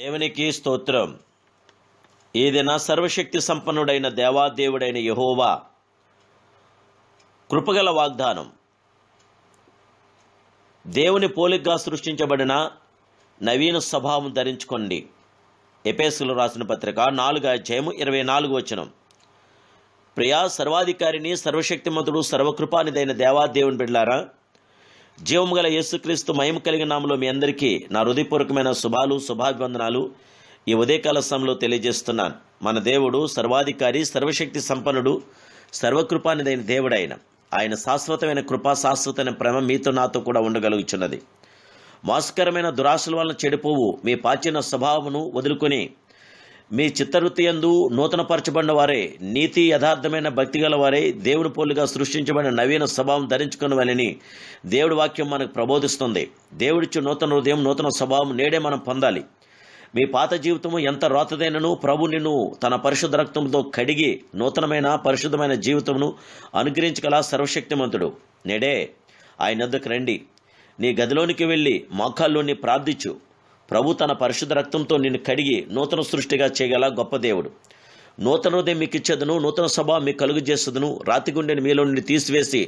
దేవునికి స్తోత్రం. ఏదైనా సర్వశక్తి సంపన్నుడైన దేవాదేవుడైన యెహోవా కృపగల వాగ్దానం. దేవుని పోలికగా సృష్టించబడిన నవీన స్వభావం ధరించుకోండి. ఎఫెసీయులకు రాసిన పత్రిక 4:24 ప్రియా సర్వాధికారిని సర్వశక్తిమంతుడు సర్వకృపానిదైన దేవాదేవుని బిడ్డలారా, జీవము గల యేసుక్రీస్తు మహిమ కలిగిన నామములో మీ అందరికీ నా హృదయపూర్వకమైన శుభాభివందనాలు ఈ ఉదయకాల సమయంలో తెలియజేస్తున్నాను. మన దేవుడు సర్వాధికారి, సర్వశక్తి సంపన్నుడు, సర్వకృపానిదైన దేవుడైన ఆయన శాశ్వతమైన కృప, శాశ్వతమైన ప్రేమ మీతో నాతో కూడా ఉండగలుగుచున్నది. మోసకరమైన దురాశల వలన చెడిపోవు మీ ప్రాచీన స్వభావమును వదులుకొని మీ చిత్తవృత్తి యందు నూతనపరచబడిన వారే, నీతి యథార్థమైన భక్తి గల వారే, దేవుని పోలిగా సృష్టించబడిన నవీన స్వభావం ధరించుకున్న వాళ్ళని దేవుడి వాక్యం మనకు ప్రబోధిస్తుంది. దేవుడిచ్చు నూతన హృదయం, నూతన స్వభావం నేడే మనం పొందాలి. మీ పాత జీవితము ఎంత రోతదైనను ప్రభు నిన్ను తన పరిశుద్ధ రక్తంతో కడిగి నూతనమైన పరిశుద్ధమైన జీవితమును అనుగ్రహించగల సర్వశక్తిమంతుడు. నేడే ఆయన వద్దకు రండి. నీ గదిలోనికి వెళ్ళి మోకాల్లోని ప్రార్థించు. ప్రభు తన పరిశుద్ధ రక్తంతో నిన్ను కడిగి నూతన సృష్టిగా చేయగల గొప్ప దేవుడు. నూతన హృదయం మీకు ఇచ్చేదను, నూతన స్వభావం మీకు కలుగు చేసేదను, రాతి గుండెని మీలో నుండి తీసివేసి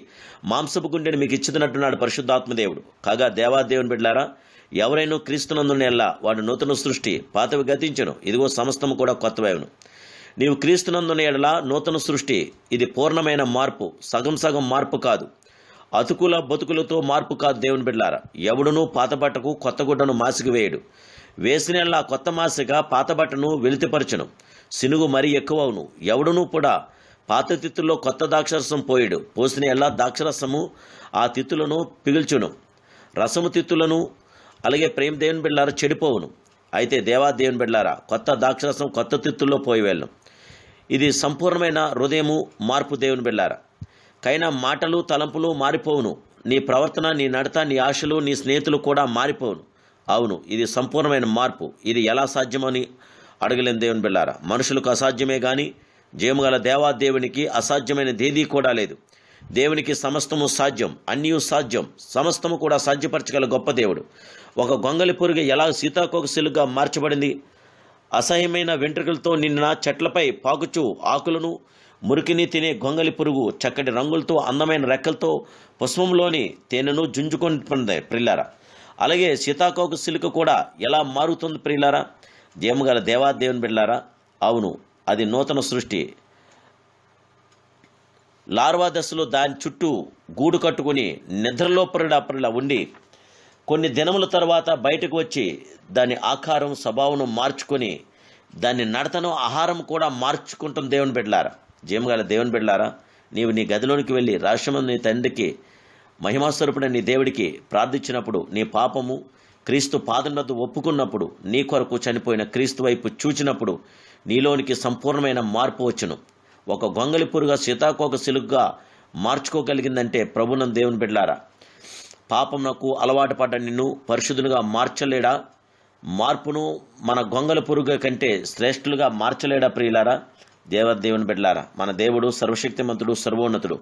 మాంసపు గుండెని మీకు ఇచ్చినట్టున్నాడు పరిశుద్ధాత్మదేవుడు. కాగా దేవాదేవుని బిడ్డలారా, ఎవరైనా క్రీస్తునందునేలా వాడు నూతన సృష్టి, పాతవి గతించను, ఇదిగో సమస్తము కూడా కొత్తవేవును. నీవు క్రీస్తునందున ఎడల నూతన సృష్టి. ఇది పూర్ణమైన మార్పు, సగం సగం మార్పు కాదు. అతుకుల బతుకులతో మార్పు కాదు. దేవుని బిడ్డలారా, ఎవడునూ పాత బట్టకు కొత్త గుడ్డను మాసిక వేయడు. వేసినల్లా కొత్త మాసిక పాత బట్టను వెలితిపరచును, సినుగు మరీ ఎక్కువవును. ఎవడునూ కూడా పాత తిత్తుల్లో కొత్త ద్రాక్షరసం పోయడు. పోసిన ఎల్లా ద్రాక్షరసము ఆ తిత్తులను పిగిల్చును, రసము తిత్తులను. అలాగే ప్రేమ దేవుని బిడ్డలారా చెడిపోవును. అయితే దేవుని బిడ్డలారా, కొత్త ద్రాక్షరసం కొత్త తిత్తుల్లో పోయి వెళ్ళను. ఇది సంపూర్ణమైన హృదయము మార్పు. దేవుని బిడ్డలారా, కైనా మాటలు తలంపులు మారిపోవును. నీ ప్రవర్తన, నీ నడత, నీ ఆశలు, నీ స్నేహితులు కూడా మారిపోవును. అవును, ఇది సంపూర్ణమైన మార్పు. ఇది ఎలా సాధ్యమని అడగలేని దేవుని బిడ్డలారా, మనుషులకు అసాధ్యమే కానీ జయముగల దేవాదేవునికి అసాధ్యమైనదేదీ కూడా లేదు. దేవునికి సమస్తము సాధ్యం, అన్నీ సాధ్యం, సమస్తము కూడా సాధ్యపరచగల గొప్ప దేవుడు. ఒక గొంగలి పురుగు ఎలా సీతాకోక సిలుగా మార్చబడింది. అసహ్యమైన వెంట్రుకలతో నిన్న చెట్లపై పాకుచు ఆకులను మురికిని తినే గొంగలి పురుగు చక్కటి రంగులతో, అందమైన రెక్కలతో పుష్పంలోని తేనెను జుంజుకొని ప్రిల్లారా, అలాగే సీతాకోక సిలుక కూడా ఎలా మారుతుంది ప్రియులారా. దేమగల దేవాదేవుని బిడ్డలారా, అవును, అది నూతన సృష్టి. లార్వా దశలో దాని చుట్టూ గూడు కట్టుకుని నిద్రలో పరిలా ఉండి కొన్ని దినముల తర్వాత బయటకు వచ్చి దాని ఆకారం, స్వభావం మార్చుకొని దాని నడతను, ఆహారం కూడా మార్చుకుంటుంది. దేవుని బిడ్డలారా, జయముగల దేవుని బిడ్డలారా, నీవు నీ గదిలోనికి వెళ్ళి రహస్యమందు నీ తండ్రికి, మహిమాస్వరూపుడైన నీ దేవుడికి ప్రార్థించినప్పుడు, నీ పాపము క్రీస్తు పాదం వద్ద ఒప్పుకున్నప్పుడు, నీ కొరకు చనిపోయిన క్రీస్తు వైపు చూచినప్పుడు నీలోనికి సంపూర్ణమైన మార్పు వచ్చును. ఒక గొంగలి పురుగా సీతాకోక సిలుగ్గా మార్చుకోగలిగిందంటే ప్రభునందు దేవుని బిడ్డలారా, పాపమునకు అలవాటు పడ్డ నిన్ను పరిశుద్ధునిగా మార్చలేడా? మార్పును మన గొంగలి పురుగు కంటే శ్రేష్ఠులుగా మార్చలేడా ప్రియులారా? దేవుని బిడ్డలారా, మన దేవుడు సర్వశక్తిమంతుడు, సర్వోన్నతుడు.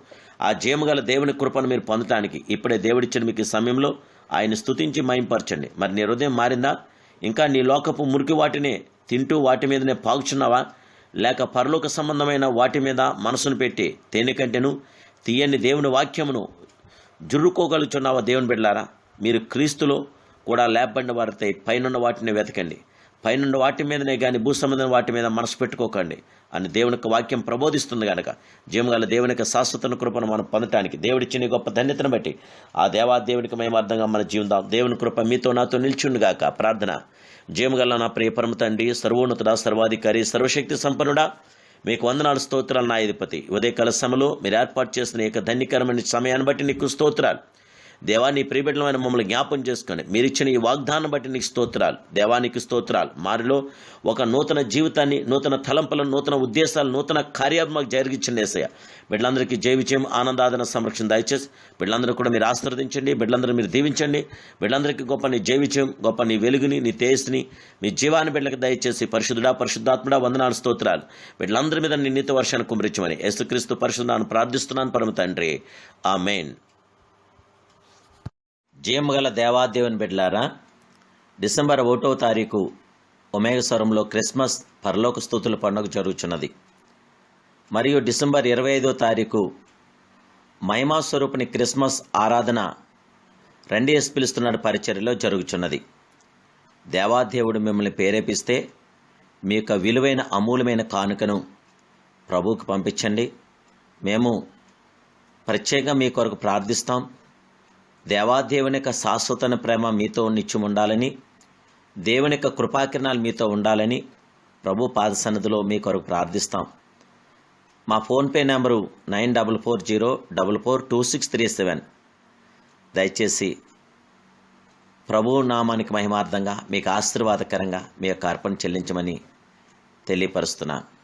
ఆ జయముగల దేవుని కృపను మీరు పొందటానికి ఇప్పుడే దేవుడిచ్చిన మీకు ఈ సమయంలో ఆయన స్తుతించి మహింపరచండి. మరి నీ హృదయం మారిందా? ఇంకా నీ లోకపు మురికి వాటినే తింటూ వాటి మీదనే పాగుచున్నావా? లేక పరలోక సంబంధమైన వాటి మీద మనసును పెట్టి తేనెకంటేను తీయని దేవుని వాక్యమును జుర్రుకోగలుగుచున్నావా? దేవుని బిడ్డలారా, మీరు క్రీస్తులో కూడా లేపబడిన వారితో పైనున్న వాటిని వెతకండి. పైనున్న వాటి మీదనే కానీ భూ సంబంధమైన వాటి మీద మనసు పెట్టుకోకండి అని దేవుని వాక్యం ప్రబోధిస్తుంది. కనుక జీవగల దేవుని శాశ్వత కృపను మనం పొందటానికి దేవుడిచ్చిన గొప్ప ధన్యతను బట్టి ఆ దేవాదేవునికి మేము అర్థంగా మన జీవితం. దేవుని కృప మీతో నాతో నిల్చుండుగాక. ప్రార్థన. జీవగల నా ప్రియ పరమ తండ్రి, సర్వోన్నతుడా, సర్వాధికారి, సర్వశక్తి సంపన్నుడా, మీకు వందనాలు, స్తోత్రాలు నా అధిపతి. ఉదయకాల సమయంలో మీరు ఏర్పాటు చేసిన యొక్క ధన్యకరమైన సమయాన్ని బట్టి నీకు స్తోత్రాలు. దేవా, నీ ప్రియబిడ్డలమైన మమ్మల్ని జ్ఞాపం చేసుకొని మీరిచ్చిన ఈ వాగ్దానం బట్టి నీకు స్తోత్రాలు. దేవానికి స్తోత్రాలు. మారిలో ఒక నూతన జీవితాన్ని, నూతన తలంపులను, నూతన ఉద్దేశాలు, నూతన కార్యాలు మాకు జరిగించండి యేసయ్య. బిడ్డలందరికీ జయ విజయం, ఆనందాదన, సంరక్షణ దయచేసి బిడ్డలందరూ కూడా మీరు ఆశీర్వదించండి. బిడ్డలందరూ మీరు దీవించండి. బిడ్డలందరికీ గొప్ప నీ జయ విజయం, గొప్ప నీ వెలుగుని, నీ తేజస్ని, మీ జీవాన్ని బిడ్డలకు దయచేసి పరిశుద్ధుడా, పరిశుద్ధాత్ముడా, వందనాలు, స్తోత్రాలు. బిడ్డలందరి మీద నీ నీతి వర్షాన్ని కుమరించమని యేసుక్రీస్తు పరిశుద్ధాన్ని ప్రార్థిస్తున్నాను పరమ తండ్రి, ఆమేన్. జయముగల దేవాదేవుని బిడ్డలారా, డిసెంబర్ 1వ తారీఖు ఒమేగస్వరంలో క్రిస్మస్ పరలోక స్తుతుల పండుగ జరుగుతున్నది. మరియు డిసెంబర్ 25వ తారీఖు మహిమాస్వరూపుని క్రిస్మస్ ఆరాధన రండి యేసు పిలుస్తున్నాడు పరిచర్యలో జరుగుతున్నది. దేవాదేవుడు మిమ్మల్ని ప్రేరేపిస్తే మీ యొక్క విలువైన అమూల్యమైన కానుకను ప్రభువుకు పంపించండి. మేము ప్రత్యేకంగా మీ కొరకు ప్రార్థిస్తాం. దేవాదేవుని యొక్క శాశ్వత ప్రేమ మీతో నిత్యం ఉండాలని, దేవుని యొక్క కృపాకిరణాలు మీతో ఉండాలని ప్రభు పాద సన్నిధిలో మీ కొరకు ప్రార్థిస్తాం. మా ఫోన్పే నెంబరు 9440442637. దయచేసి ప్రభు నామానికి మహిమార్థంగా మీకు ఆశీర్వాదకరంగా మీ యొక్క అర్పణ చెల్లించమని తెలియపరుస్తున్నాను.